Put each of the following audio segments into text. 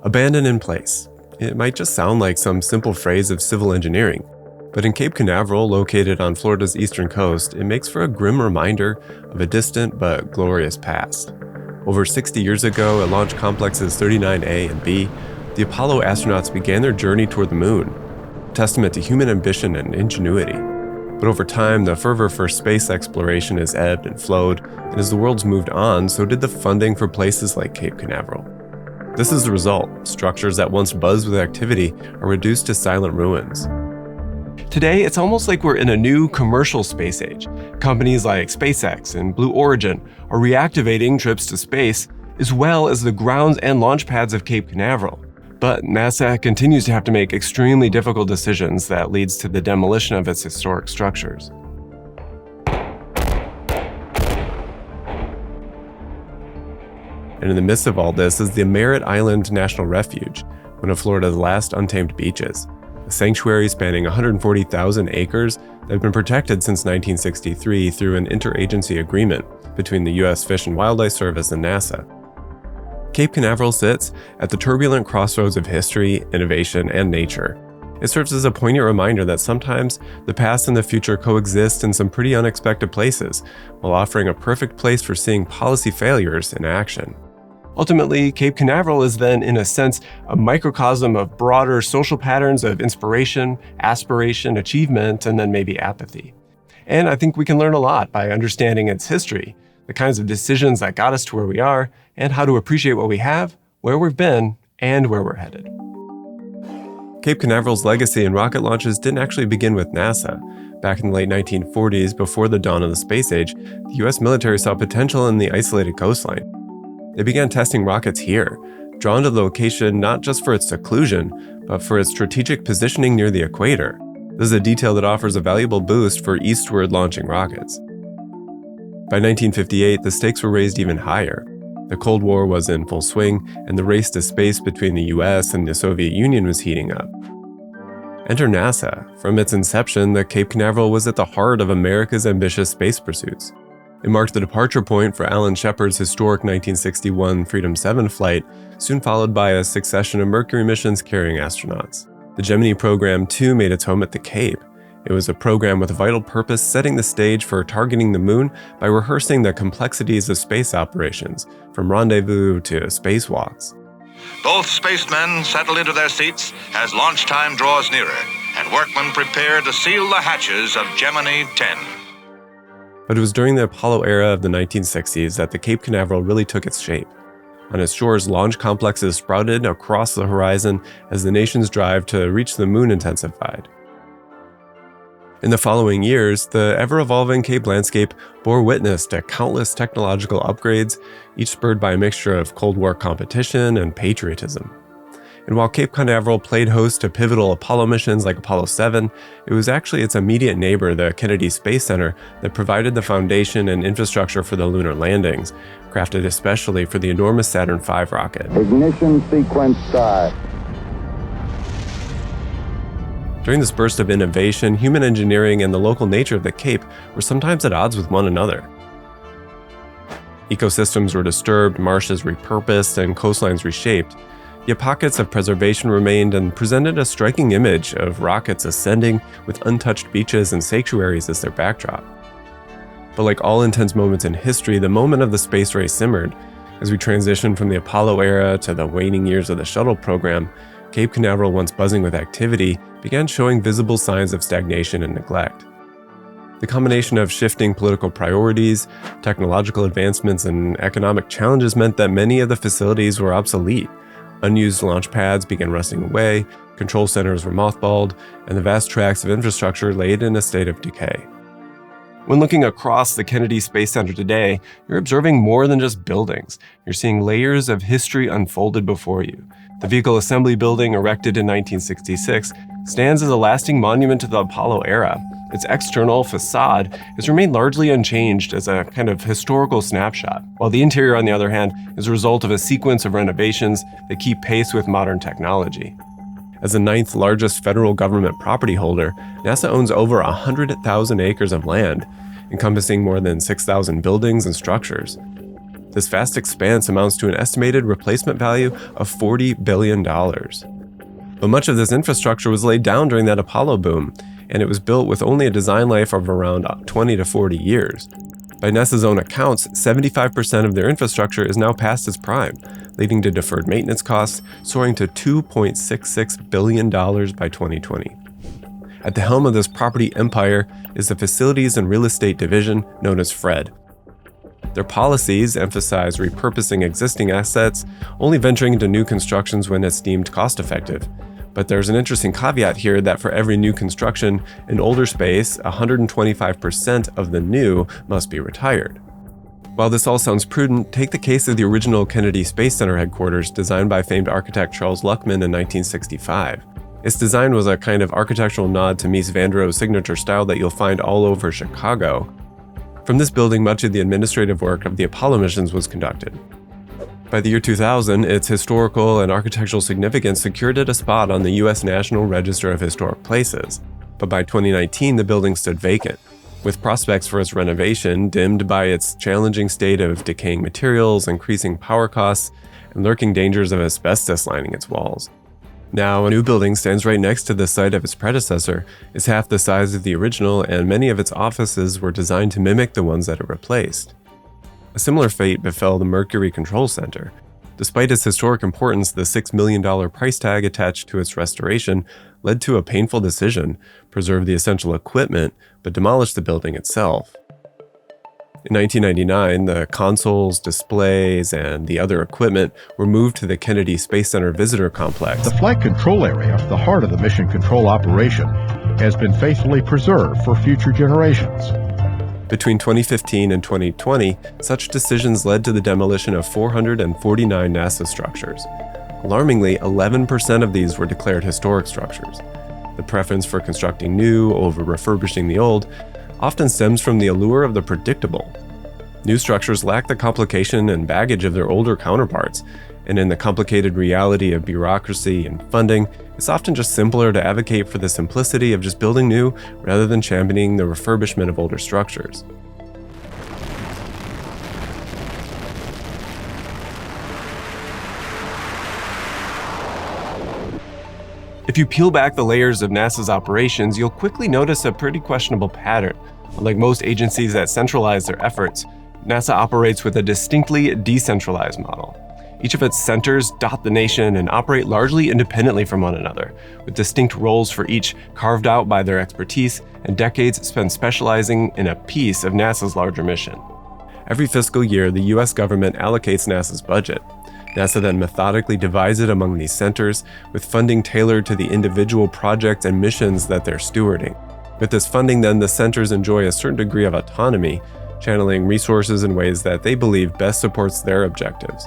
Abandoned in place. It might just sound like some simple phrase of civil engineering, but in Cape Canaveral, located on Florida's eastern coast, it makes for a grim reminder of a distant but glorious past. Over 60 years ago, at Launch Complexes 39A and B, the Apollo astronauts began their journey toward the moon, a testament to human ambition and ingenuity. But over time, the fervor for space exploration has ebbed and flowed, and as the world's moved on, so did the funding for places like Cape Canaveral. This is the result. Structures that once buzzed with activity are reduced to silent ruins. Today, it's almost like we're in a new commercial space age. Companies like SpaceX and Blue Origin are reactivating trips to space, as well as the grounds and launch pads of Cape Canaveral. But NASA continues to have to make extremely difficult decisions that leads to the demolition of its historic structures. And in the midst of all this is the Merritt Island National Refuge, one of Florida's last untamed beaches, a sanctuary spanning 140,000 acres that had been protected since 1963 through an interagency agreement between the U.S. Fish and Wildlife Service and NASA. Cape Canaveral sits at the turbulent crossroads of history, innovation, and nature. It serves as a poignant reminder that sometimes the past and the future coexist in some pretty unexpected places, while offering a perfect place for seeing policy failures in action. Ultimately, Cape Canaveral is then, in a sense, a microcosm of broader social patterns of inspiration, aspiration, achievement, and then maybe apathy. And I think we can learn a lot by understanding its history, the kinds of decisions that got us to where we are, and how to appreciate what we have, where we've been, and where we're headed. Cape Canaveral's legacy in rocket launches didn't actually begin with NASA. Back in the late 1940s, before the dawn of the space age, the US military saw potential in the isolated coastline. They began testing rockets here, drawn to the location not just for its seclusion, but for its strategic positioning near the equator. This is a detail that offers a valuable boost for eastward launching rockets. By 1958, the stakes were raised even higher. The Cold War was in full swing, and the race to space between the US and the Soviet Union was heating up. Enter NASA. From its inception, the Cape Canaveral was at the heart of America's ambitious space pursuits. It marked the departure point for Alan Shepard's historic 1961 Freedom 7 flight, soon followed by a succession of Mercury missions carrying astronauts. The Gemini program, too, made its home at the Cape. It was a program with a vital purpose, setting the stage for targeting the moon by rehearsing the complexities of space operations, from rendezvous to spacewalks. Both spacemen settle into their seats as launch time draws nearer, and workmen prepare to seal the hatches of Gemini 10. But it was during the Apollo era of the 1960s that the Cape Canaveral really took its shape. On its shores, launch complexes sprouted across the horizon as the nation's drive to reach the moon intensified. In the following years, the ever-evolving Cape landscape bore witness to countless technological upgrades, each spurred by a mixture of Cold War competition and patriotism. And while Cape Canaveral played host to pivotal Apollo missions like Apollo 7, it was actually its immediate neighbor, the Kennedy Space Center, that provided the foundation and infrastructure for the lunar landings, crafted especially for the enormous Saturn V rocket. Ignition sequence start. During this burst of innovation, human engineering and the local nature of the Cape were sometimes at odds with one another. Ecosystems were disturbed, marshes repurposed, and coastlines reshaped. Yet pockets of preservation remained and presented a striking image of rockets ascending with untouched beaches and sanctuaries as their backdrop. But like all intense moments in history, the moment of the space race simmered. As we transitioned from the Apollo era to the waning years of the shuttle program, Cape Canaveral, once buzzing with activity, began showing visible signs of stagnation and neglect. The combination of shifting political priorities, technological advancements, and economic challenges meant that many of the facilities were obsolete. Unused launch pads began rusting away, control centers were mothballed, and the vast tracts of infrastructure laid in a state of decay. When looking across the Kennedy Space Center today, you're observing more than just buildings. You're seeing layers of history unfolded before you. The Vehicle Assembly Building, erected in 1966, stands as a lasting monument to the Apollo era. Its external facade has remained largely unchanged as a kind of historical snapshot, while the interior, on the other hand, is a result of a sequence of renovations that keep pace with modern technology. As the 9th largest federal government property holder, NASA owns over 100,000 acres of land, encompassing more than 6,000 buildings and structures. This vast expanse amounts to an estimated replacement value of $40 billion. But much of this infrastructure was laid down during that Apollo boom, and it was built with only a design life of around 20 to 40 years. By NASA's own accounts, 75% of their infrastructure is now past its prime, leading to deferred maintenance costs soaring to $2.66 billion by 2020. At the helm of this property empire is the Facilities and Real Estate Division, known as FRED. Their policies emphasize repurposing existing assets, only venturing into new constructions when it's deemed cost-effective. But there's an interesting caveat here that for every new construction in older space, 125% of the new must be retired. While this all sounds prudent, take the case of the original Kennedy Space Center headquarters designed by famed architect Charles Luckman in 1965. Its design was a kind of architectural nod to Mies van der Rohe's signature style that you'll find all over Chicago. From this building, much of the administrative work of the Apollo missions was conducted. By the year 2000, its historical and architectural significance secured it a spot on the U.S. National Register of Historic Places. But by 2019, the building stood vacant, with prospects for its renovation dimmed by its challenging state of decaying materials, increasing power costs, and lurking dangers of asbestos lining its walls. Now, a new building stands right next to the site of its predecessor, is half the size of the original, and many of its offices were designed to mimic the ones that it replaced. A similar fate befell the Mercury Control Center. Despite its historic importance, the $6 million price tag attached to its restoration led to a painful decision: preserve the essential equipment, but demolish the building itself. In 1999, the consoles, displays, and the other equipment were moved to the Kennedy Space Center Visitor Complex. The flight control area, the heart of the mission control operation, has been faithfully preserved for future generations. Between 2015 and 2020, such decisions led to the demolition of 449 NASA structures. Alarmingly, 11% of these were declared historic structures. The preference for constructing new over refurbishing the old often stems from the allure of the predictable. New structures lack the complication and baggage of their older counterparts, and in the complicated reality of bureaucracy and funding, it's often just simpler to advocate for the simplicity of just building new rather than championing the refurbishment of older structures. If you peel back the layers of NASA's operations, you'll quickly notice a pretty questionable pattern. Unlike most agencies that centralize their efforts, NASA operates with a distinctly decentralized model. Each of its centers dot the nation and operate largely independently from one another, with distinct roles for each carved out by their expertise and decades spent specializing in a piece of NASA's larger mission. Every fiscal year, the US government allocates NASA's budget. NASA then methodically divides it among these centers, with funding tailored to the individual projects and missions that they're stewarding. With this funding, then, the centers enjoy a certain degree of autonomy, channeling resources in ways that they believe best supports their objectives.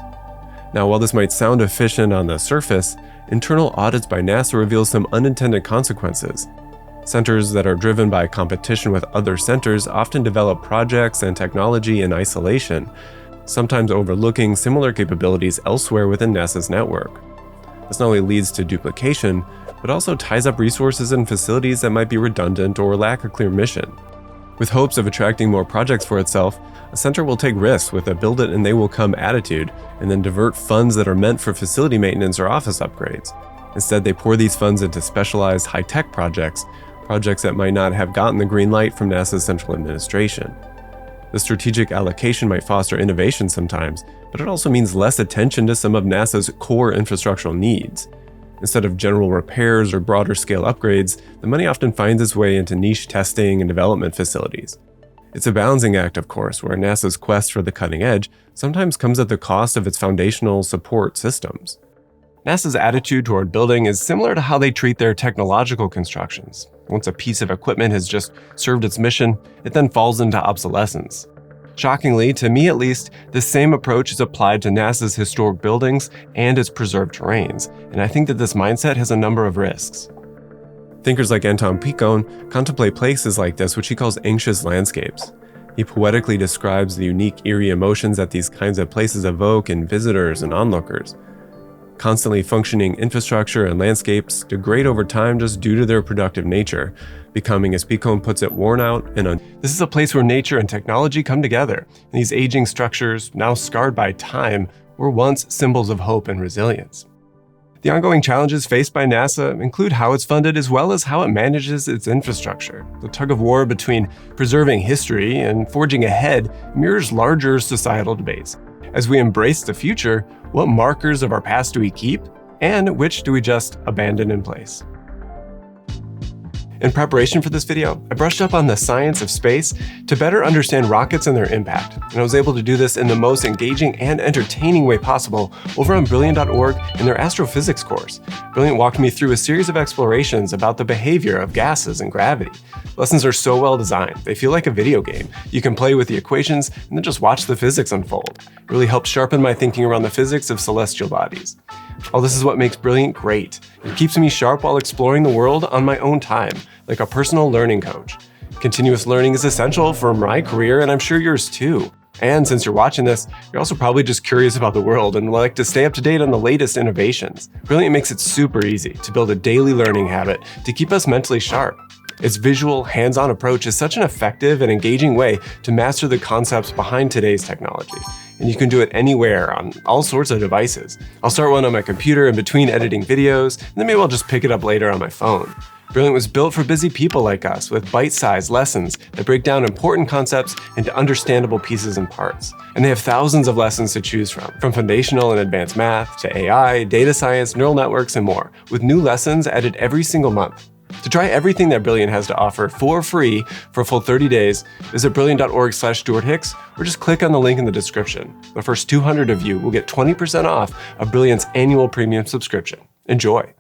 Now, while this might sound efficient on the surface, internal audits by NASA reveal some unintended consequences. Centers that are driven by competition with other centers often develop projects and technology in isolation, sometimes overlooking similar capabilities elsewhere within NASA's network. This not only leads to duplication, but also ties up resources and facilities that might be redundant or lack a clear mission. With hopes of attracting more projects for itself, a center will take risks with a build-it-and-they-will-come attitude, and then divert funds that are meant for facility maintenance or office upgrades. Instead, they pour these funds into specialized high-tech projects that might not have gotten the green light from NASA's central administration. The strategic allocation might foster innovation sometimes, but it also means less attention to some of NASA's core infrastructural needs. Instead of general repairs or broader scale upgrades, the money often finds its way into niche testing and development facilities. It's a balancing act, of course, where NASA's quest for the cutting edge sometimes comes at the cost of its foundational support systems. NASA's attitude toward building is similar to how they treat their technological constructions. Once a piece of equipment has just served its mission, it then falls into obsolescence. Shockingly, to me at least, the same approach is applied to NASA's historic buildings and its preserved terrains, and I think that this mindset has a number of risks. Thinkers like Anton Picon contemplate places like this, which he calls anxious landscapes. He poetically describes the unique, eerie emotions that these kinds of places evoke in visitors and onlookers. Constantly functioning infrastructure and landscapes degrade over time just due to their productive nature, becoming, as Picon puts it, worn out and This is a place where nature and technology come together. And these aging structures, now scarred by time, were once symbols of hope and resilience. The ongoing challenges faced by NASA include how it's funded as well as how it manages its infrastructure. The tug of war between preserving history and forging ahead mirrors larger societal debates. As we embrace the future, what markers of our past do we keep, and which do we just abandon in place? In preparation for this video, I brushed up on the science of space to better understand rockets and their impact, and I was able to do this in the most engaging and entertaining way possible over on Brilliant.org in their astrophysics course. Brilliant walked me through a series of explorations about the behavior of gases and gravity. Lessons are so well designed, they feel like a video game. You can play with the equations and then just watch the physics unfold. It really helped sharpen my thinking around the physics of celestial bodies. All this is what makes Brilliant great. It keeps me sharp while exploring the world on my own time, like a personal learning coach. Continuous learning is essential for my career, and I'm sure yours too. And since you're watching this, you're also probably just curious about the world and like to stay up to date on the latest innovations. Brilliant makes it super easy to build a daily learning habit to keep us mentally sharp. Its visual, hands-on approach is such an effective and engaging way to master the concepts behind today's technology. And you can do it anywhere on all sorts of devices. I'll start one on my computer in between editing videos, and then maybe I'll just pick it up later on my phone. Brilliant was built for busy people like us with bite-sized lessons that break down important concepts into understandable pieces and parts. And they have thousands of lessons to choose from foundational and advanced math to AI, data science, neural networks, and more, with new lessons added every single month. To try everything that Brilliant has to offer for free for a full 30 days, visit brilliant.org/Stewart Hicks or just click on the link in the description. The first 200 of you will get 20% off of Brilliant's annual premium subscription. Enjoy.